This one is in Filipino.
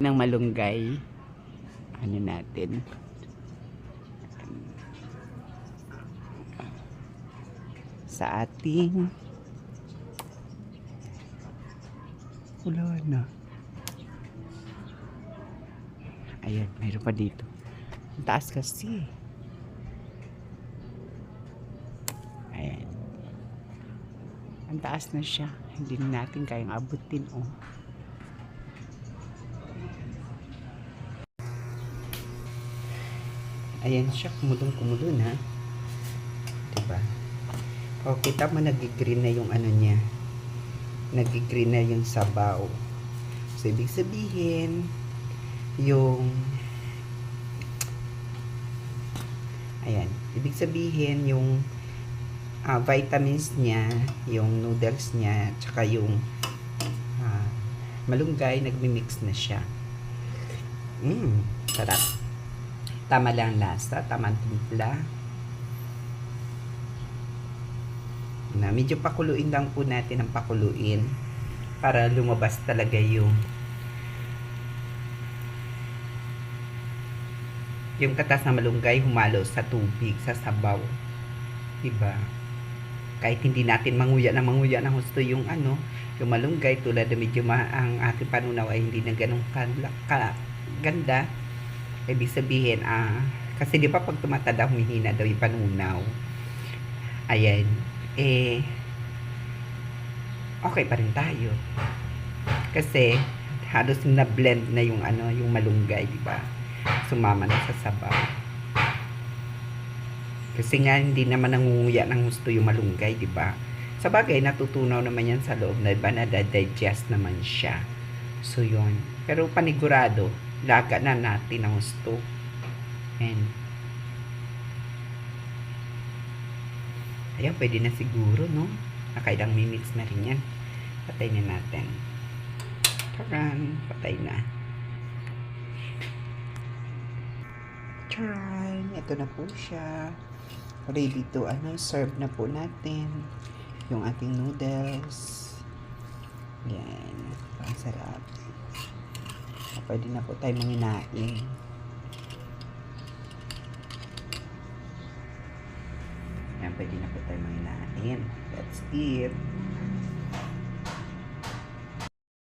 ng malunggay. Ano natin? Sa ating wala na. Ayan, mayroon pa dito. Ang taas kasi. Ayan. Ang taas na siya. Hindi natin kayang abutin, oh. Ayan siya, kumulong-kumulong na. Diba? O, kita mo nag-green na yung ano niya. Nag-green na yung sabaw. So, ibig sabihin, yung ayan, ibig sabihin yung vitamins niya, yung noodles niya, tsaka yung malunggay, nagmi-mix na siya. Sarap. Tama lang lasa, tamang timpla. Na medyo pakuluin lang po natin ang pakuluin para lumabas talaga yung katas na malunggay humalo sa tubig, sa sabaw. Diba? Kahit hindi natin manguya ng gusto yung yung malunggay, tulad na medyo ang ating panunaw ay hindi na ganun ganda. Ibig sabihin, kasi di ba pag tumatanda, humihina daw yung panunaw. Ayan. Okay pa rin tayo. Kasi, halos na-blend na yung yung malunggay, di ba? Sumama na sa sabaw. Kasi nga, hindi naman nangunguya ng gusto yung malunggay, di ba? Sa bagay, natutunaw naman yan sa loob na, diba, na-digest naman siya. So, yun. Pero panigurado, laga na natin ang gusto. And, ayan, pwede na siguro, no? Nakailang minutes na rin yan. Patay na natin. Taran, patay na. Taran, ito na po siya. Ready to, serve na po natin yung ating noodles. Yan. Ang sarap. Pwede na po tayo manginain. Yan, pwede na po tayo manginain. Let's eat.